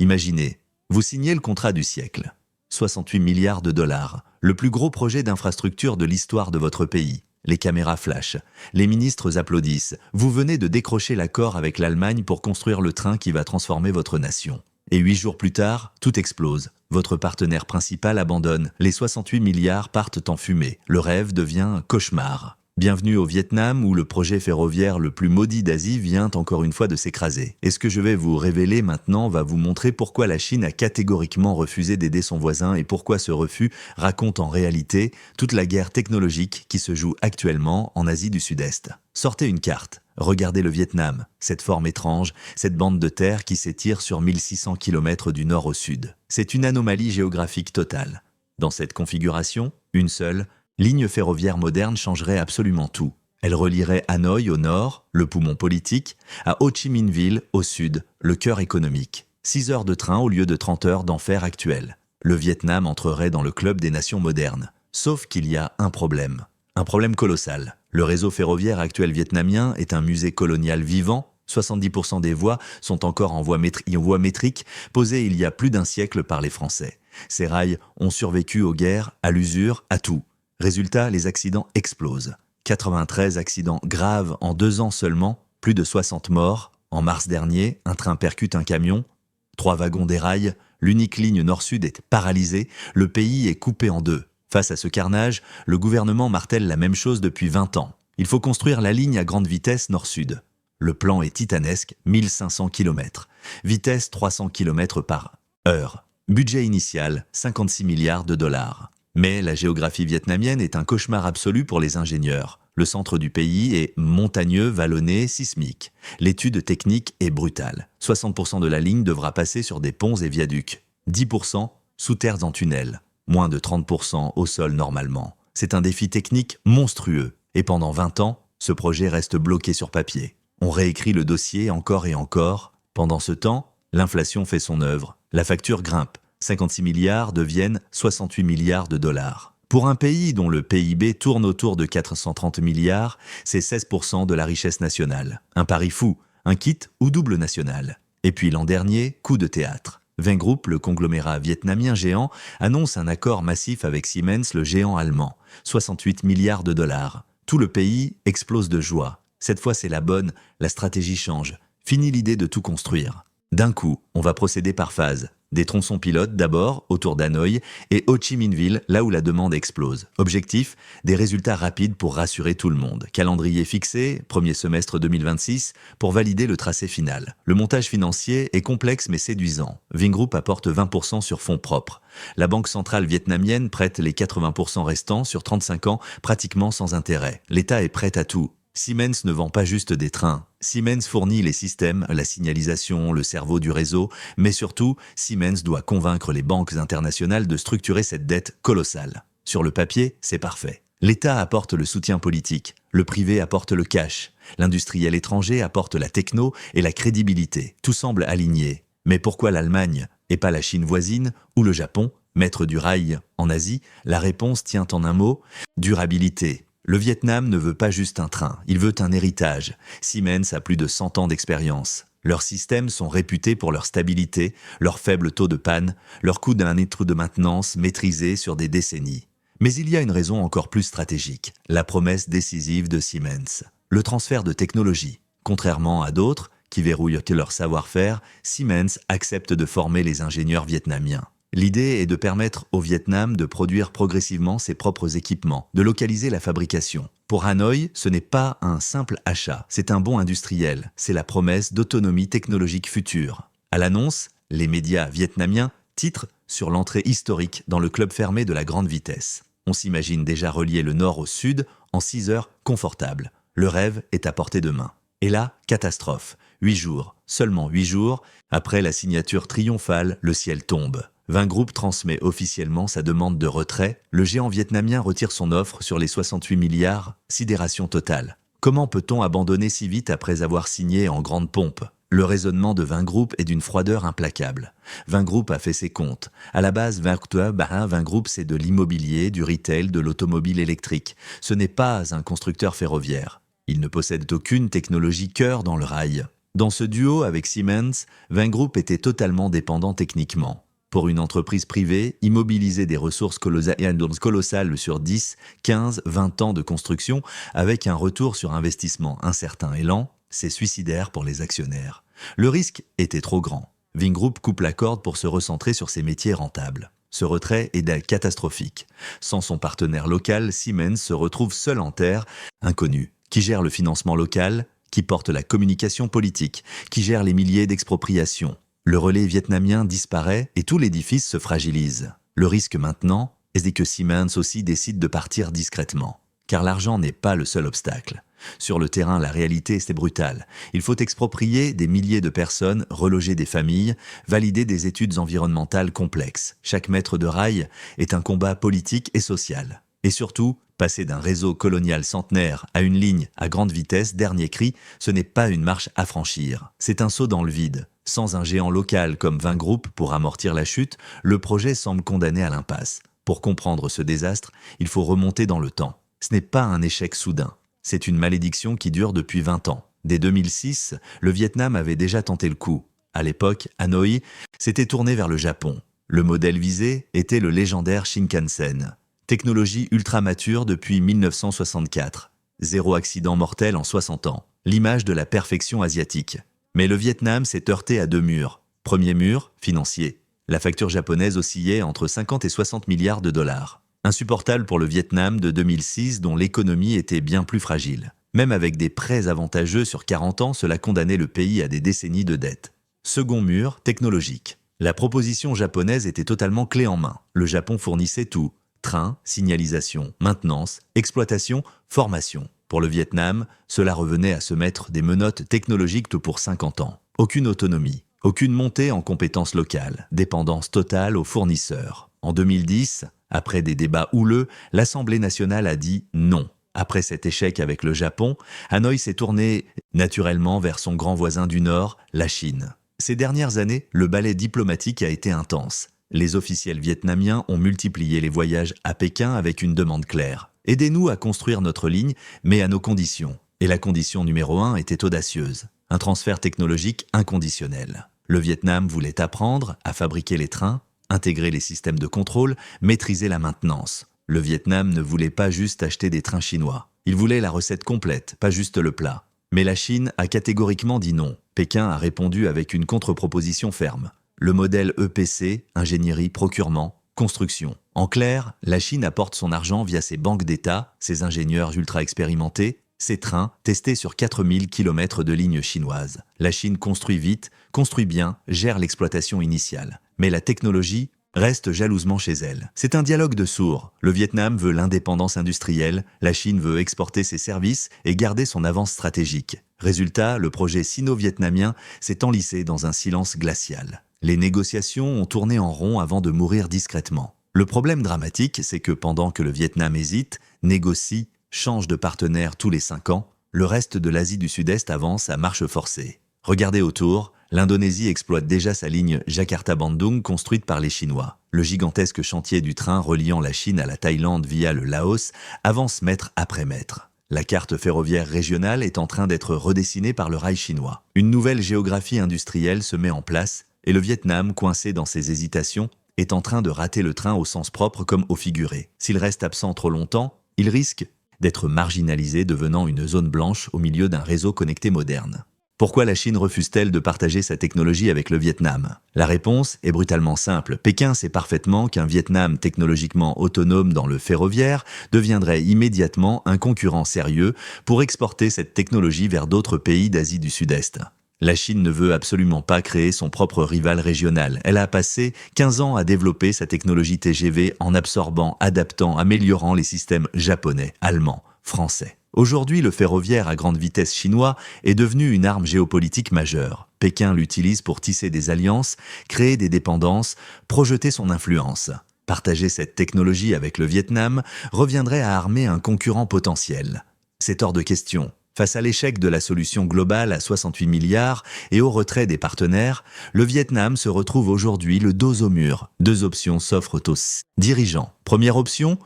Imaginez, vous signez le contrat du siècle. 68 milliards de dollars, le plus gros projet d'infrastructure de l'histoire de votre pays. Les caméras flashent, les ministres applaudissent. Vous venez de décrocher l'accord avec l'Allemagne pour construire le train qui va transformer votre nation. Et 8 jours plus tard, tout explose. Votre partenaire principal abandonne. Les 68 milliards partent en fumée. Le rêve devient un cauchemar. Bienvenue au Vietnam où le projet ferroviaire le plus maudit d'Asie vient encore une fois de s'écraser. Et ce que je vais vous révéler maintenant va vous montrer pourquoi la Chine a catégoriquement refusé d'aider son voisin et pourquoi ce refus raconte en réalité toute la guerre technologique qui se joue actuellement en Asie du Sud-Est. Sortez une carte. Regardez le Vietnam, cette forme étrange, cette bande de terre qui s'étire sur 1600 km du nord au sud. C'est une anomalie géographique totale. Dans cette configuration, une seule ligne ferroviaire moderne changerait absolument tout. Elle relierait Hanoï au nord, le poumon politique, à Ho Chi Minh Ville au sud, le cœur économique. 6 heures de train au lieu de 30 heures d'enfer actuel. Le Vietnam entrerait dans le club des nations modernes. Sauf qu'il y a un problème colossal. Le réseau ferroviaire actuel vietnamien est un musée colonial vivant. 70% des voies sont encore en voie métrique, posées il y a plus d'un siècle par les Français. Ces rails ont survécu aux guerres, à l'usure, à tout. Résultat, les accidents explosent. 93 accidents graves en 2 ans seulement, plus de 60 morts. En mars dernier, un train percute un camion. 3 wagons déraillent, l'unique ligne nord-sud est paralysée, le pays est coupé en 2. Face à ce carnage, le gouvernement martèle la même chose depuis 20 ans. Il faut construire la ligne à grande vitesse nord-sud. Le plan est titanesque, 1500 km. Vitesse 300 km par heure. Budget initial, 56 milliards de dollars. Mais la géographie vietnamienne est un cauchemar absolu pour les ingénieurs. Le centre du pays est montagneux, vallonné, sismique. L'étude technique est brutale. 60% de la ligne devra passer sur des ponts et viaducs. 10% sous terres en tunnel. Moins de 30% au sol normalement. C'est un défi technique monstrueux. Et pendant 20 ans, ce projet reste bloqué sur papier. On réécrit le dossier encore et encore. Pendant ce temps, l'inflation fait son œuvre. La facture grimpe. 56 milliards deviennent 68 milliards de dollars. Pour un pays dont le PIB tourne autour de 430 milliards, c'est 16% de la richesse nationale. Un pari fou, un kit ou double national. Et puis l'an dernier, coup de théâtre. Vingroup, le conglomérat vietnamien géant, annonce un accord massif avec Siemens, le géant allemand. 68 milliards de dollars. Tout le pays explose de joie. Cette fois c'est la bonne, la stratégie change. Fini l'idée de tout construire. D'un coup, on va procéder par phase. Des tronçons pilotes d'abord, autour d'Hanoï, et Ho Chi Minh Ville, là où la demande explose. Objectif, des résultats rapides pour rassurer tout le monde. Calendrier fixé, premier semestre 2026, pour valider le tracé final. Le montage financier est complexe mais séduisant. Vingroup apporte 20% sur fonds propres. La banque centrale vietnamienne prête les 80% restants sur 35 ans, pratiquement sans intérêt. L'État est prêt à tout. Siemens ne vend pas juste des trains. Siemens fournit les systèmes, la signalisation, le cerveau du réseau, mais surtout, Siemens doit convaincre les banques internationales de structurer cette dette colossale. Sur le papier, c'est parfait. L'État apporte le soutien politique, le privé apporte le cash, l'industriel étranger apporte la techno et la crédibilité. Tout semble aligné. Mais pourquoi l'Allemagne et pas la Chine voisine ou le Japon, maître du rail en Asie? La réponse tient en un mot, durabilité. Le Vietnam ne veut pas juste un train, il veut un héritage. Siemens a plus de 100 ans d'expérience. Leurs systèmes sont réputés pour leur stabilité, leur faible taux de panne, leur coût d'un étau de maintenance maîtrisé sur des décennies. Mais il y a une raison encore plus stratégique, la promesse décisive de Siemens. Le transfert de technologie. Contrairement à d'autres, qui verrouillent leur savoir-faire, Siemens accepte de former les ingénieurs vietnamiens. L'idée est de permettre au Vietnam de produire progressivement ses propres équipements, de localiser la fabrication. Pour Hanoï, ce n'est pas un simple achat, c'est un bond industriel, c'est la promesse d'autonomie technologique future. À l'annonce, les médias vietnamiens titrent sur l'entrée historique dans le club fermé de la grande vitesse. On s'imagine déjà relier le nord au sud en 6 heures confortables. Le rêve est à portée de main. Et là, catastrophe. 8 jours, seulement 8 jours, après la signature triomphale, le ciel tombe. Vingroup transmet officiellement sa demande de retrait. Le géant vietnamien retire son offre sur les 68 milliards, sidération totale. Comment peut-on abandonner si vite après avoir signé en grande pompe? Le raisonnement de Vingroup est d'une froideur implacable. Vingroup a fait ses comptes. À la base, Vingroup, c'est de l'immobilier, du retail, de l'automobile électrique. Ce n'est pas un constructeur ferroviaire. Il ne possède aucune technologie cœur dans le rail. Dans ce duo avec Siemens, Vingroup était totalement dépendant techniquement. Pour une entreprise privée, immobiliser des ressources colossales sur 10, 15, 20 ans de construction avec un retour sur investissement incertain et lent, c'est suicidaire pour les actionnaires. Le risque était trop grand. Vingroup coupe la corde pour se recentrer sur ses métiers rentables. Ce retrait est catastrophique. Sans son partenaire local, Siemens se retrouve seul en terre, inconnu, qui gère le financement local, qui porte la communication politique, qui gère les milliers d'expropriations. Le relais vietnamien disparaît et tout l'édifice se fragilise. Le risque maintenant est que Siemens aussi décide de partir discrètement. Car l'argent n'est pas le seul obstacle. Sur le terrain, la réalité, c'est brutal. Il faut exproprier des milliers de personnes, reloger des familles, valider des études environnementales complexes. Chaque mètre de rail est un combat politique et social. Et surtout, passer d'un réseau colonial centenaire à une ligne à grande vitesse, dernier cri, ce n'est pas une marche à franchir. C'est un saut dans le vide. Sans un géant local comme Vingroup pour amortir la chute, le projet semble condamné à l'impasse. Pour comprendre ce désastre, il faut remonter dans le temps. Ce n'est pas un échec soudain. C'est une malédiction qui dure depuis 20 ans. Dès 2006, le Vietnam avait déjà tenté le coup. À l'époque, Hanoi s'était tourné vers le Japon. Le modèle visé était le légendaire Shinkansen. Technologie ultra mature depuis 1964. Zéro accident mortel en 60 ans. L'image de la perfection asiatique. Mais le Vietnam s'est heurté à deux murs. Premier mur, financier. La facture japonaise oscillait entre 50 et 60 milliards de dollars. Insupportable pour le Vietnam de 2006 dont l'économie était bien plus fragile. Même avec des prêts avantageux sur 40 ans, cela condamnait le pays à des décennies de dettes. Second mur, technologique. La proposition japonaise était totalement clé en main. Le Japon fournissait tout. Train, signalisation, maintenance, exploitation, formation. Pour le Vietnam, cela revenait à se mettre des menottes technologiques tout pour 50 ans. Aucune autonomie, aucune montée en compétences locales, dépendance totale aux fournisseurs. En 2010, après des débats houleux, l'Assemblée nationale a dit non. Après cet échec avec le Japon, Hanoï s'est tourné naturellement vers son grand voisin du Nord, la Chine. Ces dernières années, le ballet diplomatique a été intense. Les officiels vietnamiens ont multiplié les voyages à Pékin avec une demande claire. Aidez-nous à construire notre ligne, mais à nos conditions. Et la condition numéro 1 était audacieuse. Un transfert technologique inconditionnel. Le Vietnam voulait apprendre à fabriquer les trains, intégrer les systèmes de contrôle, maîtriser la maintenance. Le Vietnam ne voulait pas juste acheter des trains chinois. Il voulait la recette complète, pas juste le plat. Mais la Chine a catégoriquement dit non. Pékin a répondu avec une contre-proposition ferme. Le modèle EPC, ingénierie, procurement, construction. En clair, la Chine apporte son argent via ses banques d'État, ses ingénieurs ultra expérimentés, ses trains testés sur 4000 km de lignes chinoises. La Chine construit vite, construit bien, gère l'exploitation initiale. Mais la technologie reste jalousement chez elle. C'est un dialogue de sourds. Le Vietnam veut l'indépendance industrielle, la Chine veut exporter ses services et garder son avance stratégique. Résultat, le projet sino-vietnamien s'est enlissé dans un silence glacial. Les négociations ont tourné en rond avant de mourir discrètement. Le problème dramatique, c'est que pendant que le Vietnam hésite, négocie, change de partenaire tous les 5 ans, le reste de l'Asie du Sud-Est avance à marche forcée. Regardez autour, l'Indonésie exploite déjà sa ligne Jakarta-Bandung construite par les Chinois. Le gigantesque chantier du train reliant la Chine à la Thaïlande via le Laos avance mètre après mètre. La carte ferroviaire régionale est en train d'être redessinée par le rail chinois. Une nouvelle géographie industrielle se met en place et le Vietnam, coincé dans ses hésitations, est en train de rater le train au sens propre comme au figuré. S'il reste absent trop longtemps, il risque d'être marginalisé, devenant une zone blanche au milieu d'un réseau connecté moderne. Pourquoi la Chine refuse-t-elle de partager sa technologie avec le Vietnam? La réponse est brutalement simple. Pékin sait parfaitement qu'un Vietnam technologiquement autonome dans le ferroviaire deviendrait immédiatement un concurrent sérieux pour exporter cette technologie vers d'autres pays d'Asie du Sud-Est. La Chine ne veut absolument pas créer son propre rival régional. Elle a passé 15 ans à développer sa technologie TGV en absorbant, adaptant, améliorant les systèmes japonais, allemands, français. Aujourd'hui, le ferroviaire à grande vitesse chinois est devenu une arme géopolitique majeure. Pékin l'utilise pour tisser des alliances, créer des dépendances, projeter son influence. Partager cette technologie avec le Vietnam reviendrait à armer un concurrent potentiel. C'est hors de question. Face à l'échec de la solution globale à 68 milliards et au retrait des partenaires, le Vietnam se retrouve aujourd'hui le dos au mur. 2 options s'offrent aux dirigeants. Première option,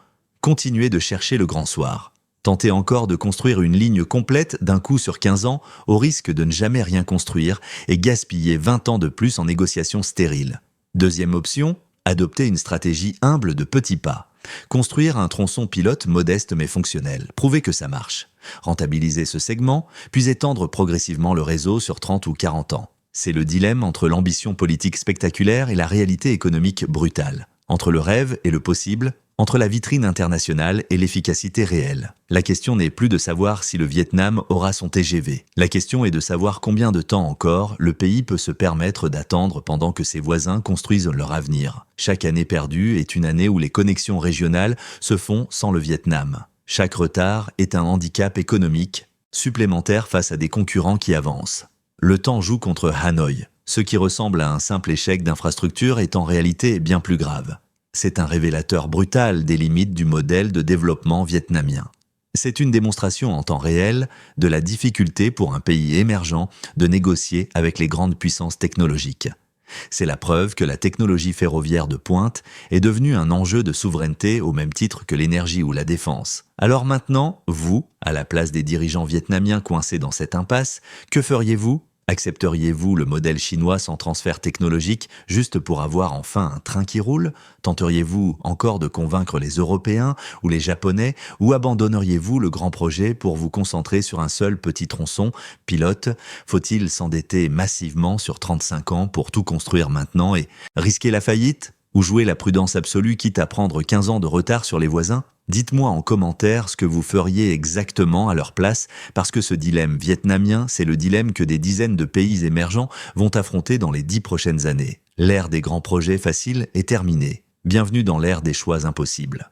continuer de chercher le grand soir. Tentez encore de construire une ligne complète d'un coup sur 15 ans au risque de ne jamais rien construire et gaspiller 20 ans de plus en négociations stériles. Deuxième option, adopter une stratégie humble de petits pas. Construire un tronçon pilote modeste mais fonctionnel. Prouvez que ça marche. Rentabiliser ce segment, puis étendre progressivement le réseau sur 30 ou 40 ans. C'est le dilemme entre l'ambition politique spectaculaire et la réalité économique brutale. Entre le rêve et le possible, entre la vitrine internationale et l'efficacité réelle. La question n'est plus de savoir si le Vietnam aura son TGV. La question est de savoir combien de temps encore le pays peut se permettre d'attendre pendant que ses voisins construisent leur avenir. Chaque année perdue est une année où les connexions régionales se font sans le Vietnam. Chaque retard est un handicap économique supplémentaire face à des concurrents qui avancent. Le temps joue contre Hanoï. Ce qui ressemble à un simple échec d'infrastructure est en réalité bien plus grave. C'est un révélateur brutal des limites du modèle de développement vietnamien. C'est une démonstration en temps réel de la difficulté pour un pays émergent de négocier avec les grandes puissances technologiques. C'est la preuve que la technologie ferroviaire de pointe est devenue un enjeu de souveraineté au même titre que l'énergie ou la défense. Alors maintenant, vous, à la place des dirigeants vietnamiens coincés dans cette impasse, que feriez-vous ? Accepteriez-vous le modèle chinois sans transfert technologique juste pour avoir enfin un train qui roule? Tenteriez-vous encore de convaincre les Européens ou les Japonais ou abandonneriez-vous le grand projet pour vous concentrer sur un seul petit tronçon pilote? Faut-il s'endetter massivement sur 35 ans pour tout construire maintenant et risquer la faillite? Ou jouer la prudence absolue quitte à prendre 15 ans de retard sur les voisins? Dites-moi en commentaire ce que vous feriez exactement à leur place, parce que ce dilemme vietnamien, c'est le dilemme que des dizaines de pays émergents vont affronter dans les 10 prochaines années. L'ère des grands projets faciles est terminée. Bienvenue dans l'ère des choix impossibles.